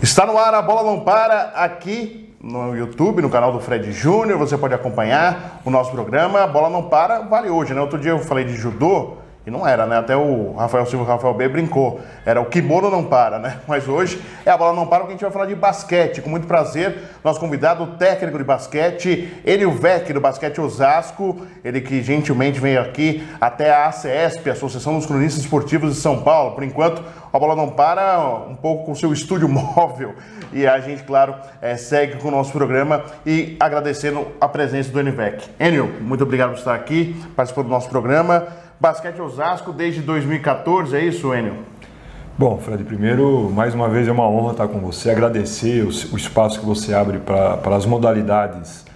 Está no ar, a bola não para, aqui no YouTube, no canal do Fred Júnior. Você pode acompanhar o nosso programa. A bola não para, vale hoje, né? Outro dia eu falei de judô e não era, né? Até o Rafael Silva, o Rafael B brincou. Era o kimono não para, né? Mas hoje é a bola não para, porque a gente vai falar de basquete. Com muito prazer, nosso convidado, o técnico de basquete, Enio Vecchi, do Basquete Osasco. Ele que gentilmente veio aqui até a ACESP, Associação dos Cronistas Esportivos de São Paulo. Por enquanto, a bola não para, um pouco com o seu estúdio móvel. E a gente, claro, segue com o nosso programa e agradecendo a presença do Enio Vecchi. Enio, muito obrigado por estar aqui, participando do nosso programa. Basquete Osasco desde 2014, é isso, Enio? Bom, Fred, primeiro, mais uma vez é uma honra estar com você, agradecer o espaço que você abre para as modalidades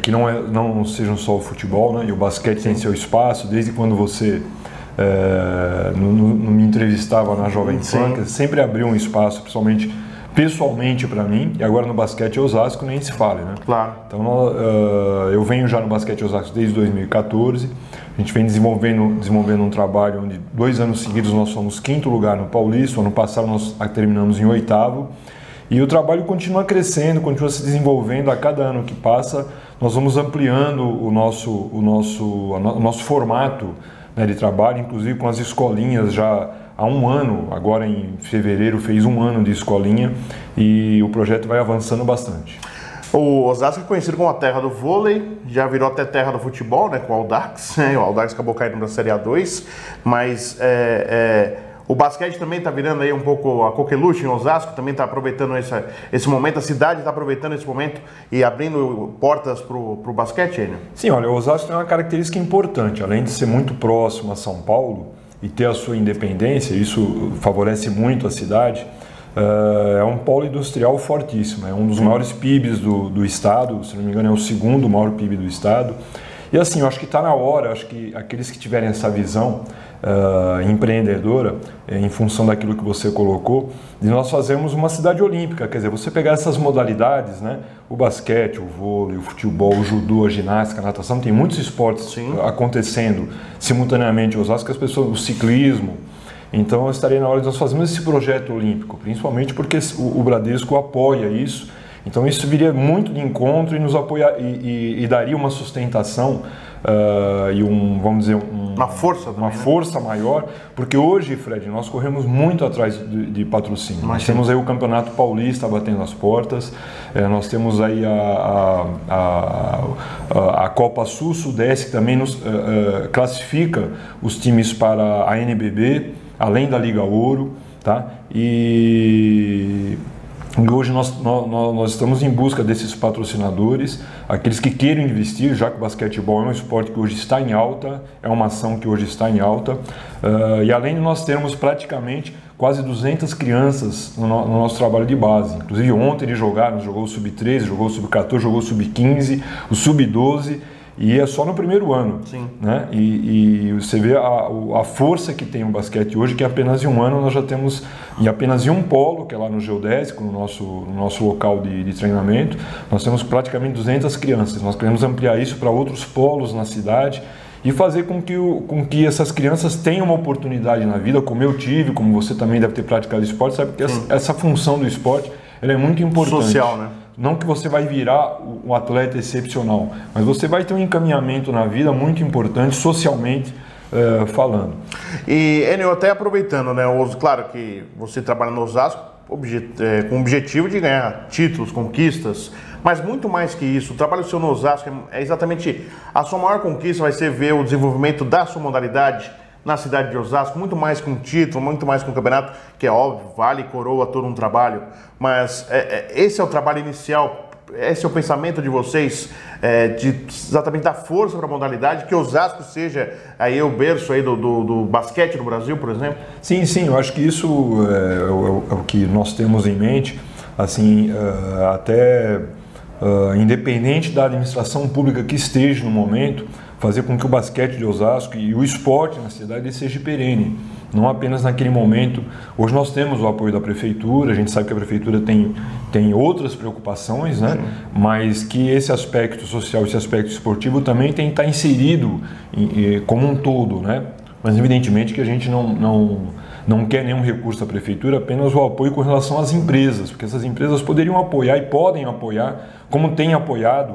que não sejam só o futebol, né? E o basquete tem seu espaço, desde quando você não me entrevistava na Jovem Pan, sempre abriu um espaço, principalmente pessoalmente para mim, e agora no Basquete Osasco nem se fala, né? Claro. Então eu venho já no Basquete Osasco desde 2014, a gente vem desenvolvendo um trabalho onde 2 anos seguidos nós fomos 5º lugar no Paulista, ano passado nós terminamos em 8º, e o trabalho continua crescendo, continua se desenvolvendo. A cada ano que passa nós vamos ampliando o nosso formato, né, de trabalho, inclusive com as escolinhas já há 1 ano, agora em fevereiro fez 1 ano de escolinha e o projeto vai avançando bastante. O Osasco é conhecido como a terra do vôlei, já virou até terra do futebol, né, com o Audax, né? O Audax acabou caindo na Série A2, mas o basquete também está virando aí um pouco a coqueluche em Osasco, também está aproveitando esse momento, a cidade está aproveitando esse momento e abrindo portas para o basquete, Enio? Sim, olha, o Osasco tem uma característica importante, além de ser muito próximo a São Paulo e ter a sua independência, isso favorece muito a cidade. É um polo industrial fortíssimo, é um dos maiores PIBs do estado, se não me engano é o 2º maior PIB do estado. E assim, eu acho que está na hora, acho que aqueles que tiverem essa visão empreendedora, em função daquilo que você colocou, de nós fazermos uma cidade olímpica, quer dizer, você pegar essas modalidades, né, o basquete, o vôlei, o futebol, o judô, a ginástica, a natação, tem muitos esportes acontecendo simultaneamente em Osasco, as pessoas, o ciclismo. Então, estaria na hora de nós fazermos esse projeto olímpico, principalmente porque o Bradesco apoia isso. Então, isso viria muito de encontro e nos apoiar e daria uma sustentação e vamos dizer, uma força também, uma força maior, porque hoje, Fred, nós corremos muito atrás de patrocínio. Nós temos aí o Campeonato Paulista batendo as portas, nós temos aí a Copa Sul-Sudeste que também nos classifica os times para a NBB, além da Liga Ouro, tá? E hoje nós estamos em busca desses patrocinadores, aqueles que queiram investir, já que o basquetebol é um esporte que hoje está em alta, é uma ação que hoje está em alta, e além de nós termos praticamente quase 200 crianças no nosso trabalho de base. Inclusive ontem eles jogou o Sub-13, jogou o Sub-14, jogou o Sub-15, o Sub-12, e é só no primeiro ano, né? E você vê a força que tem o basquete hoje, que apenas em 1 ano nós já temos, em apenas em um polo, que é lá no Geodésico, no nosso local de treinamento, nós temos praticamente 200 crianças. Nós queremos ampliar isso para outros polos na cidade e fazer com que essas crianças tenham uma oportunidade na vida, como eu tive, como você também deve ter praticado esporte, sabe que essa função do esporte ela é muito importante. Social, né? Não que você vai virar um atleta excepcional, mas você vai ter um encaminhamento na vida muito importante, socialmente falando. E, Enio, até aproveitando, né? Claro que você trabalha no Osasco com o objetivo de ganhar títulos, conquistas, mas muito mais que isso, o trabalho seu no Osasco é exatamente a sua maior conquista, vai ser ver o desenvolvimento da sua modalidade na cidade de Osasco, muito mais que um título, muito mais que um campeonato, que é óbvio, vale e coroa todo um trabalho, mas esse é o trabalho inicial, esse é o pensamento de vocês, exatamente dar força para a modalidade, que Osasco seja aí o berço aí do basquete no Brasil, por exemplo? Sim, eu acho que isso é o que nós temos em mente, assim, até independente da administração pública que esteja no momento, fazer com que o basquete de Osasco e o esporte na cidade seja perene, não apenas naquele momento. Hoje nós temos o apoio da prefeitura, a gente sabe que a prefeitura tem outras preocupações, né? Mas que esse aspecto social, esse aspecto esportivo também tem que estar inserido como um todo, né? Mas evidentemente que a gente não não quer nenhum recurso da prefeitura, apenas o apoio com relação às empresas, porque essas empresas poderiam apoiar e podem apoiar, como tem apoiado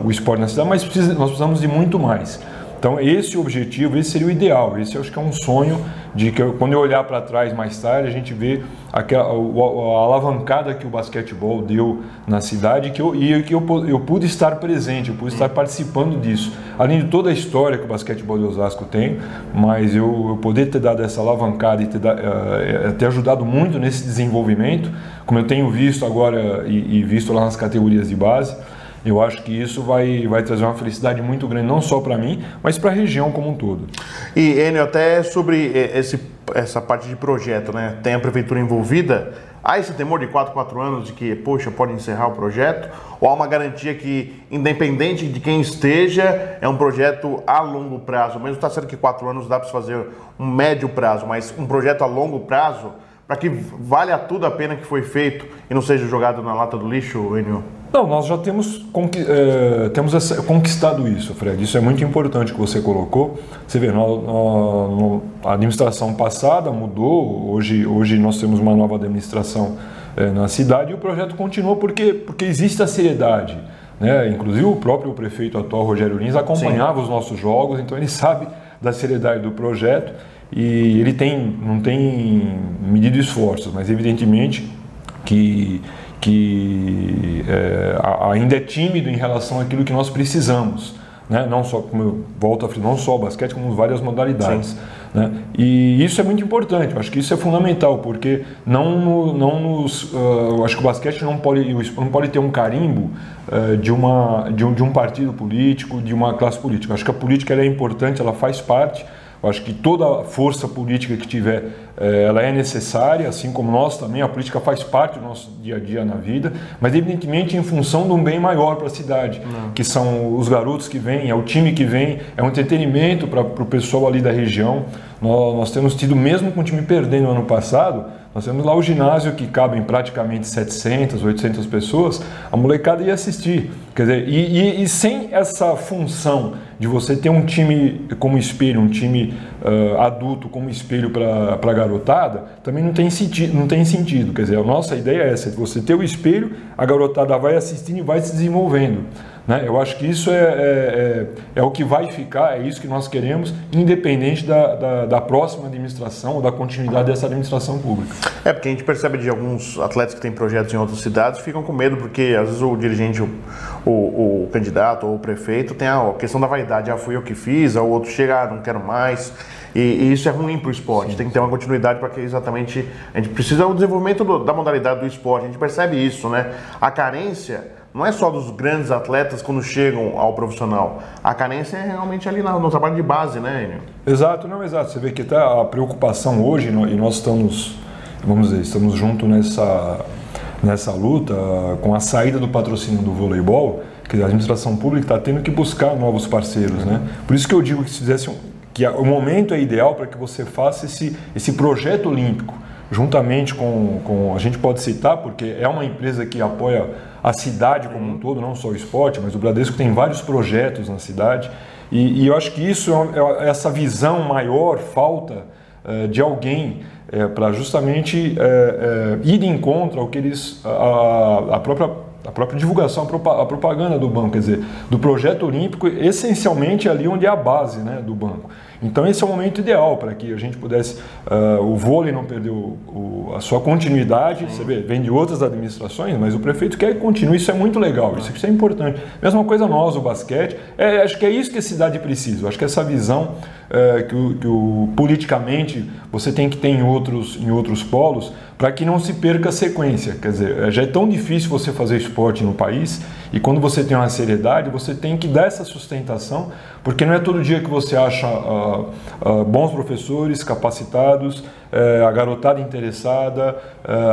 o esporte na cidade, mas nós precisamos de muito mais. Então esse objetivo, esse seria o ideal, esse eu acho que é um sonho de que quando eu olhar para trás mais tarde a gente vê a alavancada que o basquetebol deu na cidade e que eu pude estar presente, eu pude estar participando disso. Além de toda a história que o basquetebol de Osasco tem, mas eu poder ter dado essa alavancada e ter ajudado muito nesse desenvolvimento, como eu tenho visto agora e visto lá nas categorias de base, eu acho que isso vai trazer uma felicidade muito grande, não só para mim, mas para a região como um todo. E, Enio, até sobre essa parte de projeto, né? Tem a prefeitura envolvida, há esse temor de 4 anos de que, poxa, pode encerrar o projeto? Ou há uma garantia que, independente de quem esteja, é um projeto a longo prazo? Mesmo está certo que 4 anos dá para se fazer um médio prazo, mas um projeto a longo prazo, para que valha tudo a pena que foi feito e não seja jogado na lata do lixo, Enio? Não, nós já temos conquistado isso, Fred. Isso é muito importante que você colocou. Você vê, a administração passada mudou, hoje nós temos uma nova administração na cidade e o projeto continua porque existe a seriedade, né? Inclusive o próprio prefeito atual, Rogério Lins, acompanhava os nossos jogos, então ele sabe da seriedade do projeto e ele não tem medido esforços, mas evidentemente que ainda é tímido em relação àquilo que nós precisamos, né? Não só, como eu volto a falar, não só o basquete, como várias modalidades, né? E isso é muito importante, eu acho que isso é fundamental, porque eu acho que o basquete não pode ter um carimbo de um partido político, de uma classe política. Eu acho que a política ela é importante, ela faz parte. Eu acho que toda força política que tiver, ela é necessária, assim como nós também, a política faz parte do nosso dia a dia na vida, mas evidentemente em função de um bem maior para a cidade, que são os garotos que vêm, é o time que vem, é um entretenimento para o pessoal ali da região. Nós temos tido, mesmo com o time perdendo no ano passado, nós temos lá o ginásio que cabem praticamente 700, 800 pessoas, a molecada ia assistir. Quer dizer, e sem essa função de você ter um time como espelho, um time adulto como espelho para a garotada, também não tem sentido. Quer dizer, a nossa ideia é essa, de você ter o espelho, a garotada vai assistindo e vai se desenvolvendo. Né? Eu acho que isso é o que vai ficar, é isso que nós queremos, independente da próxima administração ou da continuidade dessa administração pública. Porque a gente percebe de alguns atletas que têm projetos em outras cidades, ficam com medo, porque às vezes o dirigente, o candidato ou o prefeito tem a questão da vaidade, fui eu que fiz, o outro chega, não quero mais, e isso é ruim para o esporte. Sim. Tem que ter uma continuidade para que exatamente a gente precisa do desenvolvimento da modalidade do esporte, a gente percebe isso, né? A carência não é só dos grandes atletas quando chegam ao profissional. A carência é realmente ali no trabalho de base, né, Enio? Exato. Você vê que tá a preocupação hoje, e nós estamos juntos nessa luta com a saída do patrocínio do voleibol, que a administração pública está tendo que buscar novos parceiros, né? Por isso que eu digo que se fizesse que o momento é ideal para que você faça esse projeto olímpico, juntamente com a gente pode citar, porque é uma empresa que apoia a cidade como um todo, não só o esporte, mas o Bradesco tem vários projetos na cidade, e eu acho que isso essa visão maior falta de alguém para justamente ir de encontro ao que eles a própria divulgação, a propaganda do banco, quer dizer, do projeto olímpico, essencialmente ali onde é a base, né, do banco. Então esse é o momento ideal para que a gente pudesse, o vôlei não perdeu a sua continuidade, você vê, vem de outras administrações, mas o prefeito quer que continue, isso é muito legal, isso é importante. Mesma coisa nós, o basquete, acho que é isso que a cidade precisa, acho que essa visão que politicamente você tem que ter em outros polos, para que não se perca a sequência, quer dizer, já é tão difícil você fazer esporte no país, e quando você tem uma seriedade, você tem que dar essa sustentação, porque não é todo dia que você acha bons professores capacitados, a garotada interessada,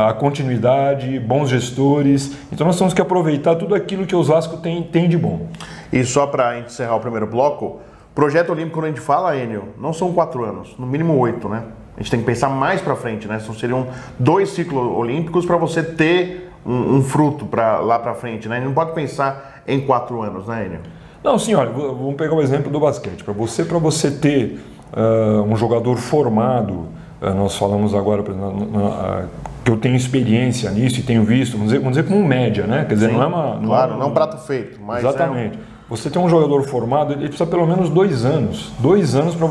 a continuidade, bons gestores. Então nós temos que aproveitar tudo aquilo que o Osasco tem de bom. E só para encerrar o primeiro bloco, projeto olímpico, quando a gente fala, Enio, não são 4 anos, no mínimo 8, né? A gente tem que pensar mais para frente, né? Seriam 2 ciclos olímpicos para você ter um fruto lá para frente, né? A gente não pode pensar em 4 anos, né, Enio? Não, sim, olha, vamos pegar o exemplo do basquete. Para você ter um jogador formado nós falamos agora que eu tenho experiência nisso e tenho visto, vamos dizer como média, né? Quer dizer, Sim, não é uma... Claro, não é um prato feito, mas exatamente. Você tem um jogador formado, ele precisa pelo menos 2 anos. 2 anos para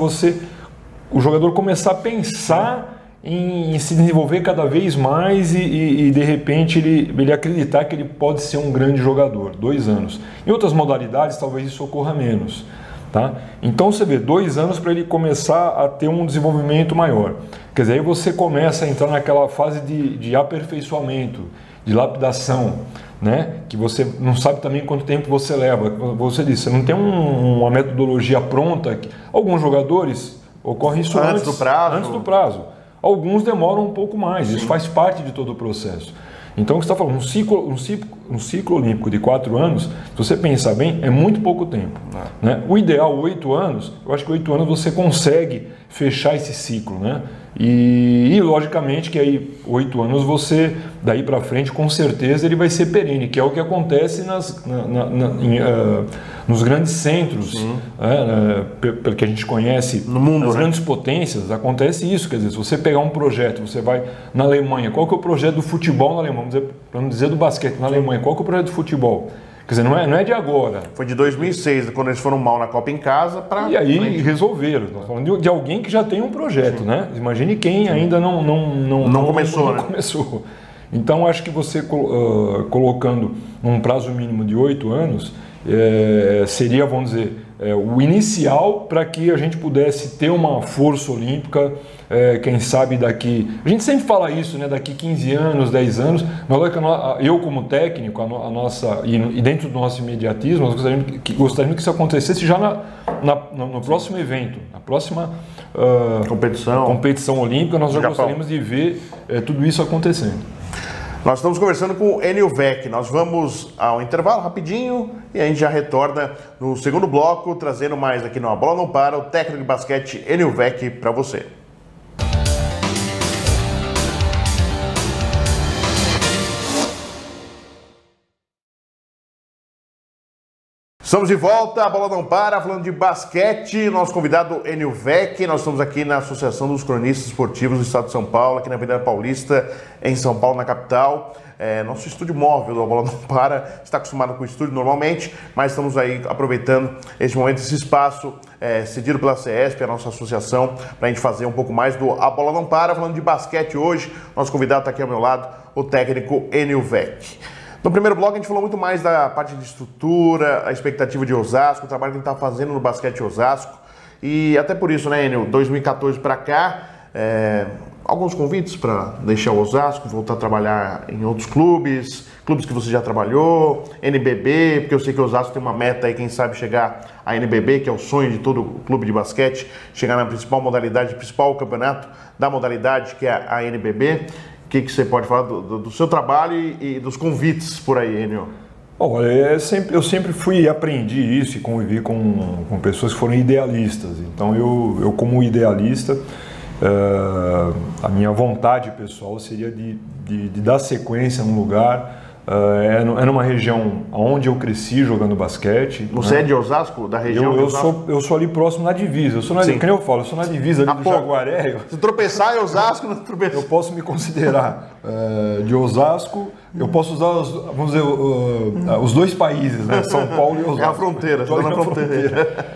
o jogador começar a pensar em se desenvolver cada vez mais e de repente ele acreditar que ele pode ser um grande jogador. 2 anos. Em outras modalidades talvez isso ocorra menos. Tá? Então você vê 2 anos para ele começar a ter um desenvolvimento maior. Quer dizer, aí você começa a entrar naquela fase de aperfeiçoamento, de lapidação, né? Que você não sabe também quanto tempo você leva. Você disse, você não tem uma metodologia pronta. Alguns jogadores ocorre isso antes do prazo. Alguns demoram um pouco mais, isso faz parte de todo o processo. Então, o que você está falando, um ciclo olímpico de 4 anos, se você pensar bem, é muito pouco tempo. Né? O ideal, 8 anos, eu acho que 8 anos você consegue fechar esse ciclo. Né? E logicamente que aí 8 anos você, daí para frente, com certeza ele vai ser perene, que é o que acontece nos grandes centros, pelo que a gente conhece, no mundo, nas grandes potências, acontece isso. Quer dizer, se você pegar um projeto, você vai na Alemanha, qual que é o projeto do futebol na Alemanha? Para não dizer do basquete, na Alemanha, qual que é o projeto do futebol? Quer dizer, não é de agora. Foi de 2006, quando eles foram mal na Copa em casa. E aí resolveram. Estamos falando de alguém que já tem um projeto, né? Imagine quem ainda não começou. Então, acho que você colocando um prazo mínimo de 8 anos, seria, vamos dizer, o inicial para que a gente pudesse ter uma força olímpica, quem sabe daqui... A gente sempre fala isso, né? Daqui 15 anos, 10 anos, mas eu como técnico, e dentro do nosso imediatismo, nós gostaríamos que isso acontecesse já no próximo evento, na próxima competição olímpica, nós já gostaríamos de ver tudo isso acontecendo. Nós estamos conversando com o Enio Vec. Nós vamos ao intervalo rapidinho e a gente já retorna no segundo bloco, trazendo mais aqui no A Bola Não Para, o técnico de basquete Enio Vec para você. Estamos de volta, a Bola Não Para, falando de basquete. Nosso convidado Enio Vec. Nós estamos aqui na Associação dos Cronistas Esportivos do Estado de São Paulo, aqui na Avenida Paulista, em São Paulo, na capital. Nosso estúdio móvel do A Bola Não Para, está acostumado com o estúdio normalmente, mas estamos aí aproveitando esse momento, esse espaço cedido pela CESP, a nossa associação, para a gente fazer um pouco mais do A Bola Não Para, falando de basquete hoje. Nosso convidado está aqui ao meu lado, o técnico Enio Vec. No primeiro bloco a gente falou muito mais da parte de estrutura, a expectativa de Osasco, o trabalho que a gente está fazendo no basquete Osasco. E até por isso, né, Enio, 2014 para cá, alguns convites para deixar o Osasco, voltar a trabalhar em outros clubes que você já trabalhou, NBB, porque eu sei que o Osasco tem uma meta aí, quem sabe chegar à NBB, que é o sonho de todo clube de basquete, chegar na principal modalidade, principal campeonato da modalidade, que é a NBB. O que você pode falar do seu trabalho e dos convites por aí, Enio? Olha, eu sempre aprendi isso e convivi com pessoas que foram idealistas. Então, eu como idealista, a minha vontade pessoal seria de dar sequência num lugar. É numa região onde eu cresci jogando basquete. Você é de Osasco? Da região eu sou ali próximo na divisa. Como eu falo, eu sou na divisa ali do Jaguaré. Se tropeçar em Osasco, não tropeçar. Eu posso me considerar de Osasco. Eu posso usar, vamos dizer, os dois países, né? São Paulo e Osasco. É a fronteira, estou na fronteira.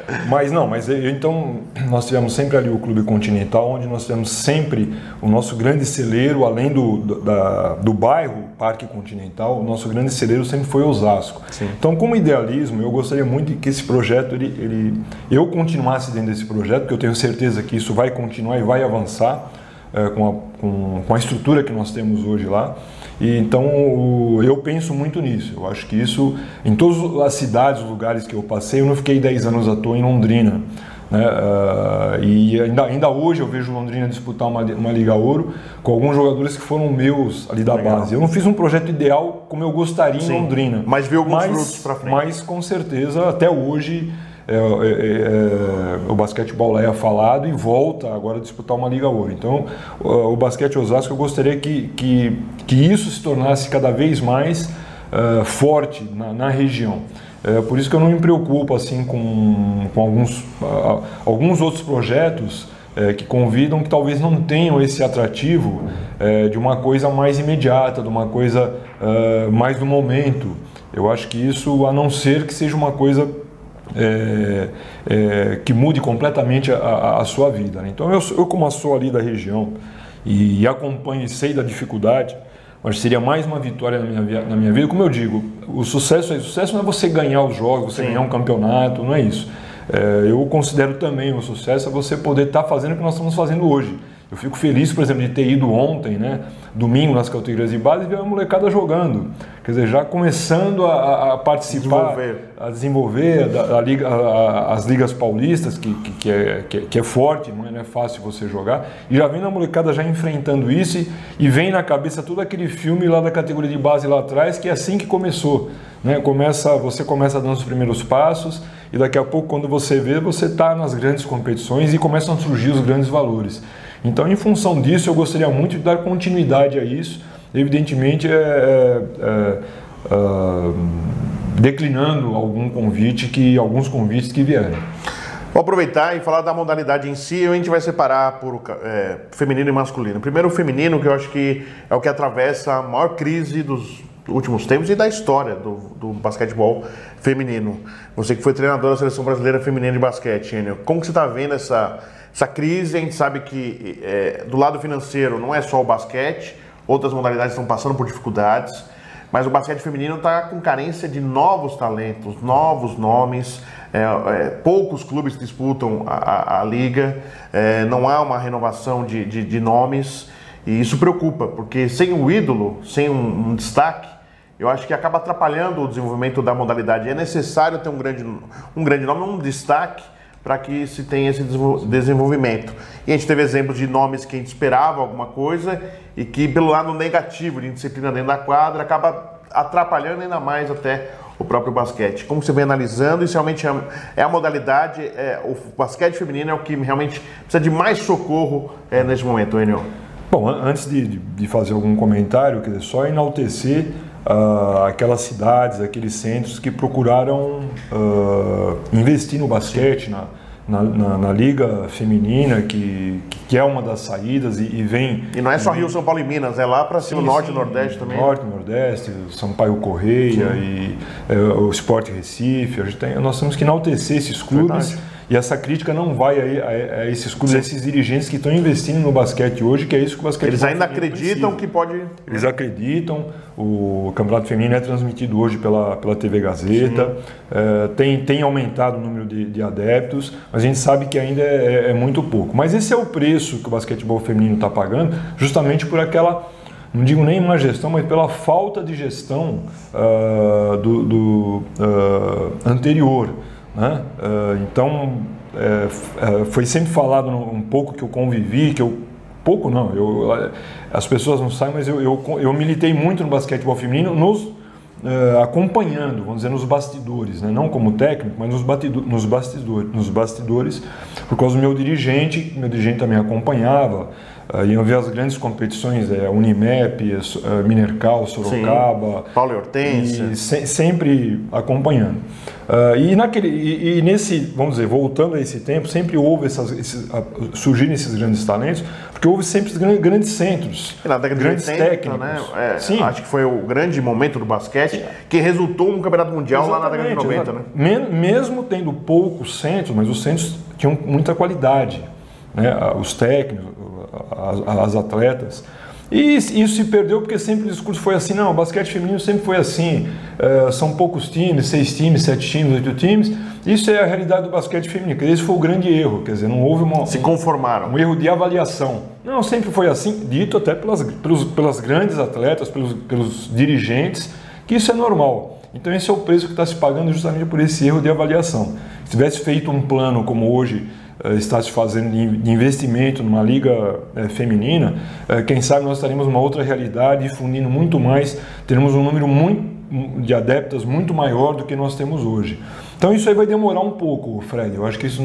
Então, nós tivemos sempre ali o Clube Continental, onde nós tivemos sempre o nosso grande celeiro, além do bairro Parque Continental, o nosso grande celeiro sempre foi Osasco. Sim. Então, como idealismo, eu gostaria muito de que esse projeto, eu continuasse dentro desse projeto, porque eu tenho certeza que isso vai continuar e vai avançar com a estrutura que nós temos hoje lá. E então eu penso muito nisso. Eu acho que isso, em todas as cidades, os lugares que eu passei, eu não fiquei 10 anos à toa em Londrina, né? E ainda hoje eu vejo Londrina disputar uma Liga Ouro com alguns jogadores que foram meus ali da base. Eu não fiz um projeto ideal como eu gostaria em Londrina, mas vi alguns frutos para frente. Mas com certeza até hoje o basquetebol lá é falado e volta agora a disputar uma Liga Ouro. Então, o basquete Osasco, eu gostaria que isso se tornasse cada vez mais forte na região. Por isso que eu não me preocupo assim com alguns outros projetos que convidam, que talvez não tenham esse atrativo de uma coisa mais imediata, de uma coisa mais do momento. Eu acho que isso, a não ser que seja uma coisa que mude completamente a sua vida, né? Então eu como sou ali da região e acompanho e sei da dificuldade, mas seria mais uma vitória na minha vida. Como eu digo, o sucesso não é você ganhar os jogos, você ganhar um campeonato, não é isso. Eu considero também o sucesso você poder estar fazendo o que nós estamos fazendo hoje. Eu fico feliz, por exemplo, de ter ido ontem, né, domingo, nas categorias de base, e ver a molecada jogando. Quer dizer, já começando a participar, a desenvolver as ligas paulistas, que é forte, não é fácil você jogar. E já vem a molecada já enfrentando isso e vem na cabeça todo aquele filme lá da categoria de base lá atrás, que é assim que começou. Né? Você começa dando os primeiros passos e daqui a pouco, quando você vê, você está nas grandes competições e começam a surgir os grandes valores. Então, em função disso, eu gostaria muito de dar continuidade a isso, evidentemente declinando alguns convites que vieram. Vou aproveitar e falar da modalidade em si. A gente vai separar por feminino e masculino. Primeiro o feminino, que eu acho que é o que atravessa a maior crise dos últimos tempos e da história do basquetebol feminino. Você que foi treinador da Seleção Brasileira Feminina de Basquete, Enio, como que você está vendo essa crise? A gente sabe que do lado financeiro não é só o basquete, outras modalidades estão passando por dificuldades, mas o basquete feminino está com carência de novos talentos, novos nomes, poucos clubes disputam a liga, não há uma renovação de nomes, e isso preocupa, porque sem o ídolo, sem um destaque, eu acho que acaba atrapalhando o desenvolvimento da modalidade. É necessário ter um grande nome, um destaque, para que se tenha esse desenvolvimento. E a gente teve exemplos de nomes que a gente esperava alguma coisa e que, pelo lado negativo de indisciplina dentro da quadra, acaba atrapalhando ainda mais até o próprio basquete. Como você vem analisando, isso realmente é a modalidade, o basquete feminino é o que realmente precisa de mais socorro nesse momento, Enio. Bom, antes de fazer algum comentário, quer dizer, só enaltecer aquelas cidades, aqueles centros que procuraram investir no basquete, na liga feminina, que é uma das saídas e vem... E não é só Rio, São Paulo e Minas, é lá para cima, Norte e Nordeste também. Norte, Nordeste, Sampaio Correia e o Sport Recife. Nós temos que enaltecer esses clubes. Verdade. E essa crítica não vai a esses clubes, a esses dirigentes que estão investindo no basquete hoje, que é isso que o basquete... Eles ainda acreditam que pode... Eles acreditam. O Campeonato Feminino é transmitido hoje pela TV Gazeta. Tem aumentado o número de adeptos, mas a gente sabe que ainda é muito pouco. Mas esse é o preço que o basquetebol feminino está pagando, justamente por aquela... Não digo nem má gestão, mas pela falta de gestão anterior. Né? Então, foi sempre falado um pouco que eu convivi, as pessoas não sabem, mas eu militei muito no basquetebol feminino, acompanhando, vamos dizer, nos bastidores, né? Não como técnico, mas nos bastidores, por causa do meu dirigente também acompanhava, iam ver as grandes competições, Unimep, Minercal, Sorocaba, Paulo e Hortência, sempre acompanhando. Nesse, vamos dizer, voltando a esse tempo, sempre houve surgiram esses grandes talentos, porque houve sempre grandes centros, na década grandes de 80, técnicos. Né? Acho que foi o grande momento do basquete, que resultou num campeonato mundial. Exatamente, lá na década de 90. Né? Mesmo tendo poucos centros, mas os centros tinham muita qualidade, né? Os técnicos, as atletas. E isso se perdeu porque sempre o discurso foi assim, não, o basquete feminino sempre foi assim, são poucos times, 6 times, 7 times, 8 times. Isso é a realidade do basquete feminino. Esse foi o grande erro, quer dizer, não houve se conformaram. Um erro de avaliação. Não, sempre foi assim, dito até pelas grandes atletas, pelos dirigentes, que isso é normal. Então esse é o preço que está se pagando justamente por esse erro de avaliação. Se tivesse feito um plano como hoje está se fazendo de investimento numa liga feminina, quem sabe nós estaríamos numa outra realidade, difundindo muito mais, teremos um número de adeptas muito maior do que nós temos hoje. Então isso aí vai demorar um pouco, Fred. Eu acho que isso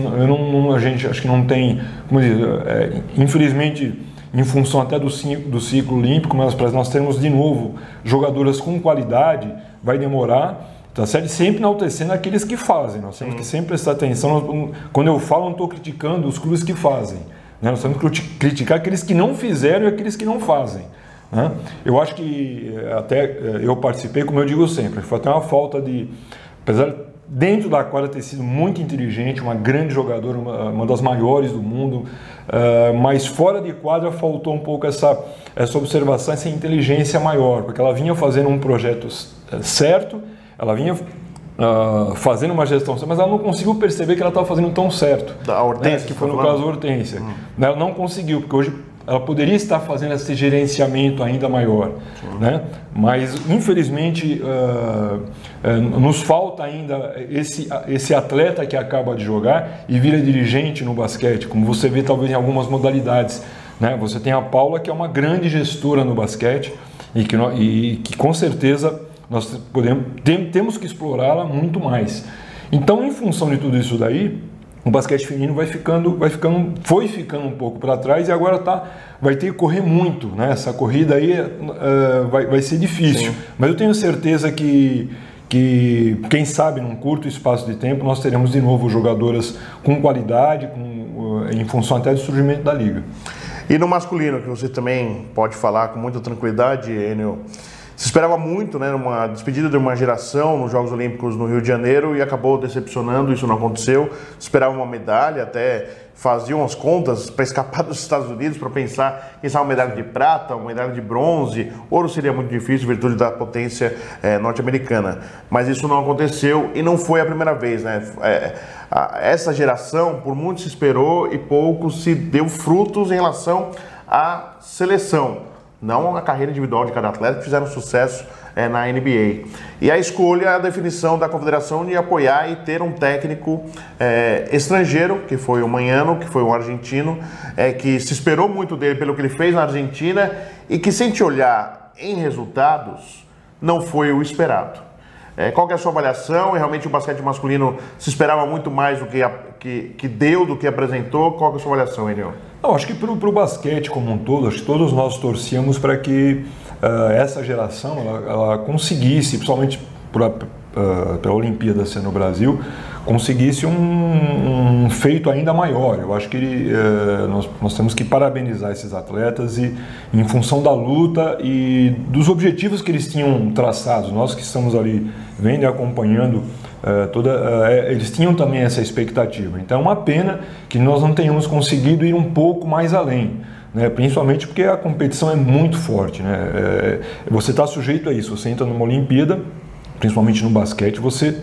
a gente acho que não tem, como dizer, infelizmente, em função até do ciclo olímpico, mas para nós termos de novo jogadoras com qualidade, vai demorar. Tá certo? Sempre enaltecendo aqueles que fazem. Nós temos que sempre prestar atenção. Quando eu falo, não estou criticando os clubes que fazem. né? Nós temos que criticar aqueles que não fizeram e aqueles que não fazem, né? Eu acho que até eu participei, como eu digo sempre, foi até uma falta de, apesar dentro da quadra ter sido muito inteligente, uma grande jogadora, uma das maiores do mundo, mas fora de quadra faltou um pouco essa observação, essa inteligência maior, porque ela vinha fazendo um projeto certo, ela vinha fazendo uma gestão, mas ela não conseguiu perceber que ela estava fazendo tão certo. Da Hortência, né? Que foi no caso da Hortência. Ela não conseguiu, porque hoje ela poderia estar fazendo esse gerenciamento ainda maior, né? Mas infelizmente nos falta ainda esse atleta que acaba de jogar e vira dirigente no basquete, como você vê talvez em algumas modalidades, né? Você tem a Paula, que é uma grande gestora no basquete e que com certeza nós temos que explorá-la muito mais. Então, em função de tudo isso daí, o basquete feminino foi ficando um pouco para trás e agora vai ter que correr muito, né? Essa corrida aí vai ser difícil. Sim. Mas eu tenho certeza que quem sabe num curto espaço de tempo nós teremos de novo jogadoras com qualidade, em função até do surgimento da liga. E no masculino, que você também pode falar com muita tranquilidade, Enio, se esperava muito, né, uma despedida de uma geração nos Jogos Olímpicos no Rio de Janeiro e acabou decepcionando, isso não aconteceu. Se esperava uma medalha, até faziam as contas para escapar dos Estados Unidos, para pensar em uma medalha de prata, uma medalha de bronze. Ouro seria muito difícil, em virtude da potência norte-americana. Mas isso não aconteceu e não foi a primeira vez, né? Essa geração, por muito se esperou e pouco se deu frutos em relação à seleção. Não a carreira individual de cada atleta, que fizeram sucesso na NBA. E a escolha, a definição da confederação de apoiar e ter um técnico estrangeiro, que foi o Magnano, que foi um argentino, que se esperou muito dele pelo que ele fez na Argentina e que, sem te olhar em resultados, não foi o esperado. Qual que é a sua avaliação? E realmente o basquete masculino se esperava muito mais do que deu, do que apresentou. Qual que é a sua avaliação, Enio? Não, acho que para o basquete como um todo, acho que todos nós torcíamos para que essa geração ela conseguisse, principalmente pela Olimpíada ser no Brasil, conseguisse um feito ainda maior. Eu acho que nós temos que parabenizar esses atletas e, em função da luta e dos objetivos que eles tinham traçados, nós que estamos ali vendo e acompanhando, eles tinham também essa expectativa. Então é uma pena que nós não tenhamos conseguido ir um pouco mais além, né? Principalmente porque a competição é muito forte, né? Você está sujeito a isso, você entra numa Olimpíada, principalmente no basquete, você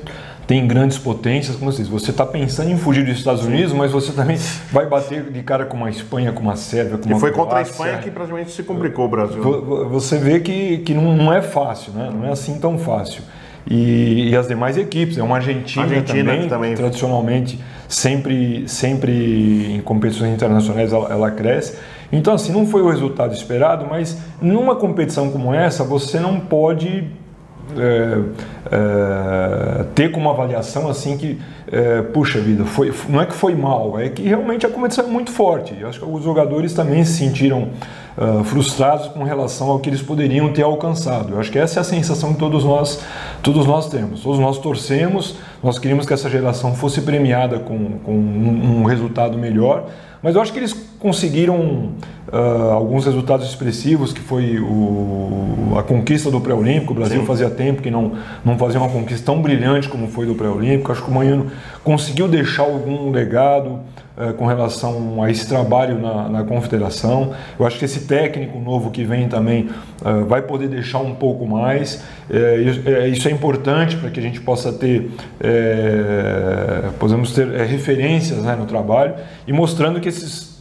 tem grandes potências, como você está pensando em fugir dos Estados Unidos, mas você também vai bater de cara com uma Espanha, com uma Sérvia, com uma Croácia. E foi Croácia. Contra a Espanha que praticamente se complicou o Brasil. Você vê que não é fácil, né? Não é assim tão fácil. E as demais equipes, uma Argentina também, tradicionalmente, sempre em competições internacionais ela cresce. Então, assim, não foi o resultado esperado, mas numa competição como essa, você não pode ter como avaliação assim que, puxa vida, não é que foi mal, é que realmente a competição é muito forte. Eu acho que os jogadores também se sentiram frustrados com relação ao que eles poderiam ter alcançado. Eu acho que essa é a sensação que todos nós temos. Todos nós torcemos, nós queríamos que essa geração fosse premiada com um resultado melhor, mas eu acho que eles conseguiram alguns resultados expressivos, que foi a conquista do pré-olímpico. O Brasil fazia tempo que não fazia uma conquista tão brilhante como foi do pré-olímpico. Acho que o Magnano conseguiu deixar algum legado com relação a esse trabalho na confederação. Eu acho que esse técnico novo que vem também vai poder deixar um pouco mais. Isso é importante para que a gente possa possamos ter referências, né, no trabalho, e mostrando que esses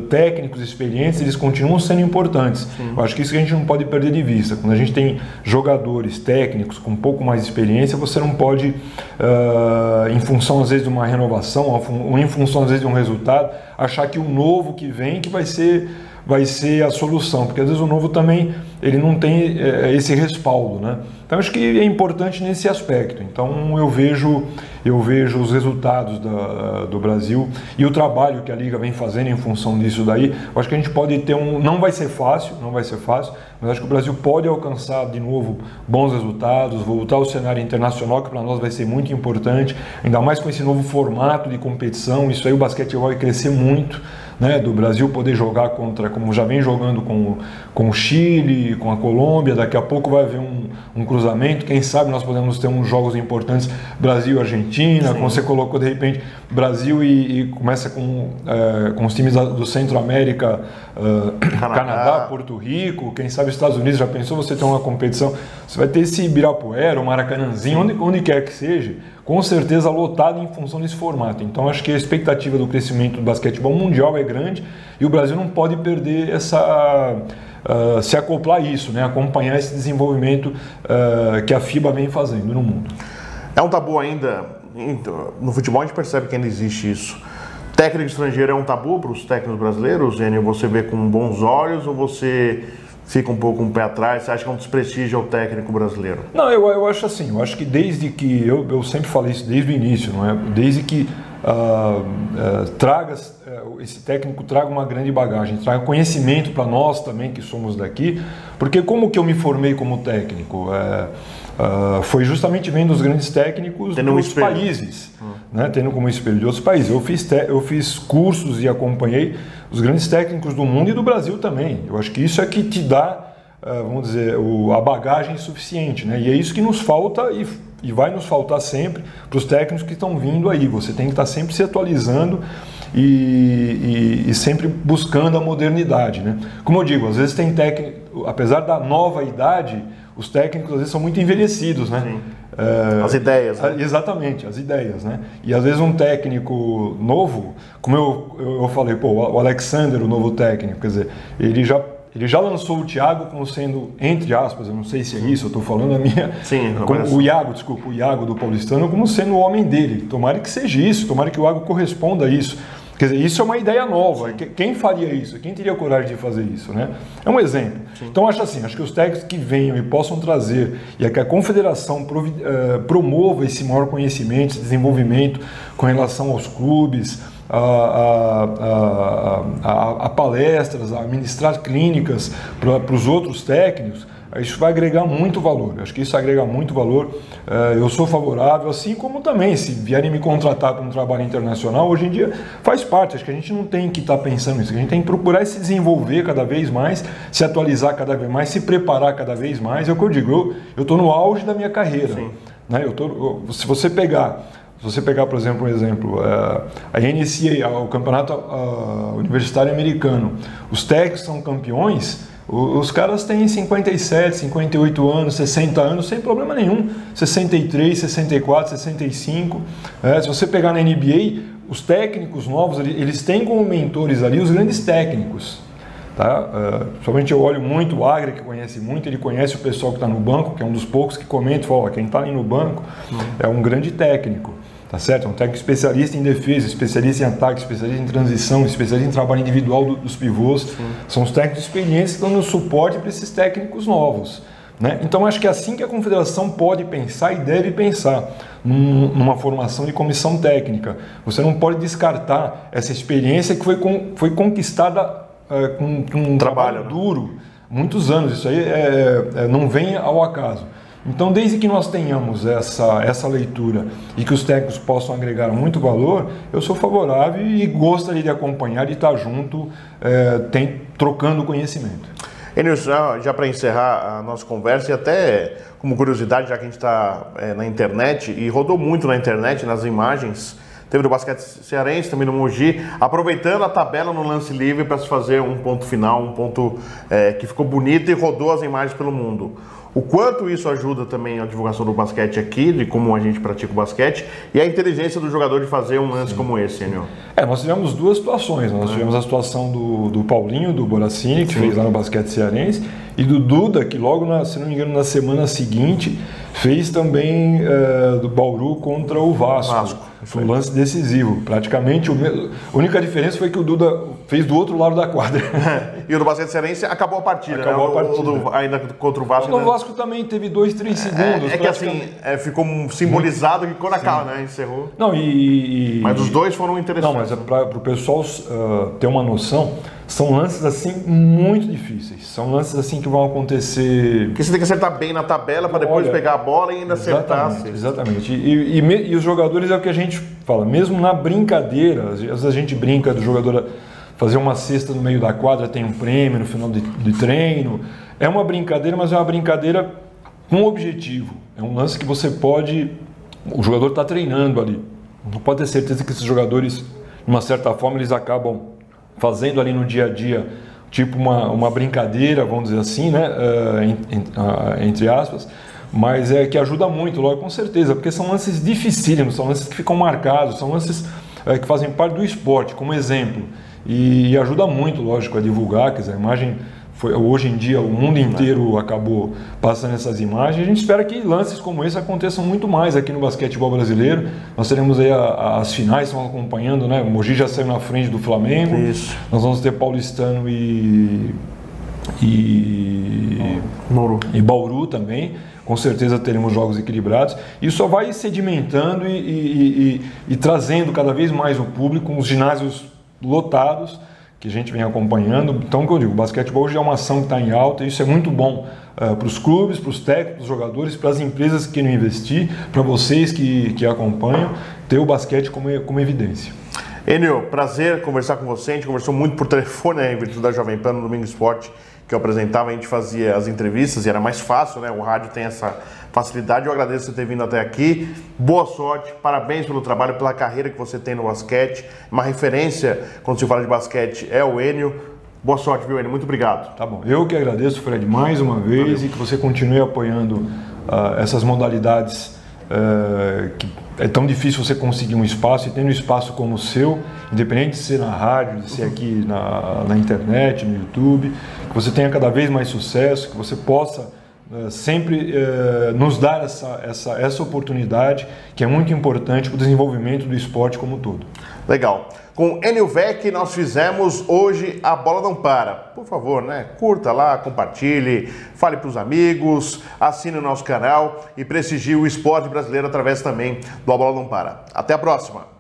técnicos experientes, eles continuam sendo importantes. Eu acho que isso que a gente não pode perder de vista. Quando a gente tem jogadores técnicos com um pouco mais de experiência, você não pode, em função às vezes de uma renovação, ou em função às vezes de um resultado, achar que o novo que vem que vai ser a solução, porque às vezes o novo também ele não tem esse respaldo, né? Então acho que é importante nesse aspecto. Então eu vejo os resultados do Brasil e o trabalho que a Liga vem fazendo em função disso daí. Eu acho que a gente pode ter não vai ser fácil, mas acho que o Brasil pode alcançar de novo bons resultados, voltar ao cenário internacional, que para nós vai ser muito importante, ainda mais com esse novo formato de competição. Isso aí o basquete vai crescer muito, né, do Brasil poder jogar contra, como já vem jogando com o Chile, com a Colômbia, daqui a pouco vai haver um cruzamento, quem sabe nós podemos ter uns jogos importantes, Brasil e Argentina, como você colocou de repente, Brasil e começa com os times do Centro-América, Canadá, Porto Rico, quem sabe Estados Unidos, já pensou você ter uma competição, você vai ter esse Ibirapuera, o Maracanãzinho, onde quer que seja, com certeza lotado em função desse formato. Então acho que a expectativa do crescimento do basquetebol mundial é grande e o Brasil não pode perder se acoplar a isso, né? Acompanhar esse desenvolvimento que a FIBA vem fazendo no mundo. É um tabu ainda, no futebol a gente percebe que ainda existe isso. Técnico estrangeiro é um tabu para os técnicos brasileiros, Enio? Você vê com bons olhos ou você fica um pouco um pé atrás? Você acha que é um desprestígio ao técnico brasileiro? Não, eu acho assim, eu acho que desde que, eu sempre falei isso desde o início, não é? Desde que esse técnico traga uma grande bagagem, traga conhecimento para nós também que somos daqui, porque como que eu me formei como técnico? Foi justamente vendo os grandes técnicos de outros países, né? Tendo como espelho de outros países. Eu fiz cursos e acompanhei os grandes técnicos do mundo e do Brasil também. Eu acho que isso é que te dá, vamos dizer, a bagagem suficiente, né? E é isso que nos falta e vai nos faltar sempre para os técnicos que estão vindo aí. Você tem que estar sempre se atualizando e sempre buscando a modernidade, né? Como eu digo, às vezes tem técnico, apesar da nova idade, os técnicos às vezes são muito envelhecidos, né? Sim. As ideias, né? Exatamente, as ideias, né? E às vezes um técnico novo, como eu falei, o Alexander, o novo técnico, quer dizer, ele já lançou o Thiago como sendo, entre aspas, eu não sei se é isso, eu estou falando a minha... Sim, o Iago do Paulistano como sendo o homem dele. Tomara que seja isso, tomara que o Iago corresponda a isso. Quer dizer, isso é uma ideia nova. Sim. Quem faria isso? Quem teria coragem de fazer isso, né? É um exemplo. Sim. Então, acho que os técnicos que venham e possam trazer, e que a confederação promova esse maior conhecimento, esse desenvolvimento com relação aos clubes, a palestras, a ministrar clínicas para os outros técnicos, isso vai agregar muito valor. Acho que isso agrega muito valor. Eu sou favorável, assim como também, se vierem me contratar para um trabalho internacional, hoje em dia faz parte. Acho que a gente não tem que estar pensando nisso. A gente tem que procurar se desenvolver cada vez mais, se atualizar cada vez mais, se preparar cada vez mais. É o que eu digo, eu estou no auge da minha carreira. Né? Se você pegar, por exemplo, a NCAA, o Campeonato Universitário Americano, os técnicos são campeões. Os caras têm 57, 58 anos, 60 anos, sem problema nenhum. 63, 64, 65. Se você pegar na NBA, os técnicos novos, eles têm como mentores ali os grandes técnicos. Tá? Somente eu olho muito o Agri, que conhece muito, ele conhece o pessoal que está no banco, que é um dos poucos que comenta e fala, quem está ali no banco é um grande técnico. Tá certo? Um técnico especialista em defesa, especialista em ataque, especialista em transição, especialista em trabalho individual dos pivôs. Sim. São os técnicos experientes que estão no suporte para esses técnicos novos. Né? Então acho que é assim que a confederação pode pensar e deve pensar numa formação de comissão técnica. Você não pode descartar essa experiência que foi conquistada com um trabalho duro, muitos anos. Isso aí não vem ao acaso. Então, desde que nós tenhamos essa leitura e que os técnicos possam agregar muito valor, eu sou favorável e gostaria de acompanhar e estar junto, trocando conhecimento. Enio, já para encerrar a nossa conversa, e até como curiosidade, já que a gente está na internet, e rodou muito na internet, nas imagens, teve no basquete cearense, também no Mogi, aproveitando a tabela no lance livre para se fazer um ponto final, um ponto que ficou bonito e rodou as imagens pelo mundo. O quanto isso ajuda também a divulgação do basquete aqui, de como a gente pratica o basquete, e a inteligência do jogador de fazer um lance como esse, Enio? Nós tivemos duas situações. Nós tivemos a situação do Paulinho, do Boracini, que fez lá no basquete cearense, e do Duda, que logo, se não me engano, na semana seguinte, fez também do Bauru contra o Vasco. Foi um lance decisivo. Praticamente, a única diferença foi que o Duda fez do outro lado da quadra. E o do basquete cearense acabou a partida, acabou né? a partida. Ainda contra o Vasco. O Vasco também teve 2, 3 segundos. É que assim, ficou simbolizado que quando acaba, né? Encerrou. Não, Mas os dois foram interessantes. Não, mas para o pessoal ter uma noção, são lances assim muito difíceis. São lances assim que vão acontecer. Porque você tem que acertar bem na tabela para depois pegar a bola e ainda acertar. Exatamente. E os jogadores é o que a gente fala, mesmo na brincadeira, às vezes a gente brinca do jogador fazer uma cesta no meio da quadra, tem um prêmio no final de treino. É uma brincadeira, mas é uma brincadeira com objetivo. É um lance que você pode. O jogador está treinando ali. Não pode ter certeza que esses jogadores, de uma certa forma, eles acabam fazendo ali no dia a dia, tipo uma brincadeira, vamos dizer assim, né? Entre aspas. Mas é que ajuda muito, logo, com certeza, porque são lances dificílimos, são lances que ficam marcados, são lances que fazem parte do esporte, como exemplo. E ajuda muito, lógico, a divulgar, quer dizer, a imagem, hoje em dia o mundo inteiro acabou passando essas imagens. A gente espera que lances como esse aconteçam muito mais aqui no basquetebol brasileiro. Nós teremos aí as finais, estão acompanhando, né? O Mogi já saiu na frente do Flamengo. Isso. Nós vamos ter Paulistano e Bauru também. Com certeza teremos jogos equilibrados. E só vai sedimentando e trazendo cada vez mais o público, os ginásios lotados, que a gente vem acompanhando. Então, o que eu digo, o basquetebol hoje é uma ação que está em alta, e isso é muito bom para os clubes, para os técnicos, para os jogadores, para as empresas que querem investir, para vocês que acompanham, ter o basquete como evidência. Enio, prazer conversar com você. A gente conversou muito por telefone, né, em virtude da Jovem Pan no Domingo Esporte, que eu apresentava, a gente fazia as entrevistas e era mais fácil, né? O rádio tem essa facilidade. Eu agradeço você ter vindo até aqui. Boa sorte, parabéns pelo trabalho, pela carreira que você tem no basquete. Uma referência quando se fala de basquete é o Enio. Boa sorte, viu, Enio? Muito obrigado. Tá bom. Eu que agradeço, Fred, mais uma vez. Valeu. E que você continue apoiando essas modalidades que é tão difícil você conseguir um espaço, e tendo um espaço como o seu, independente de ser na rádio, de ser aqui na internet, no YouTube, que você tenha cada vez mais sucesso, que você possa sempre nos dar essa oportunidade, que é muito importante para o desenvolvimento do esporte como um todo. Legal. Com Enio Vecchi nós fizemos hoje A Bola Não Para. Por favor, né? Curta lá, compartilhe, fale para os amigos, assine o nosso canal e prestigie o esporte brasileiro através também do A Bola Não Para. Até a próxima!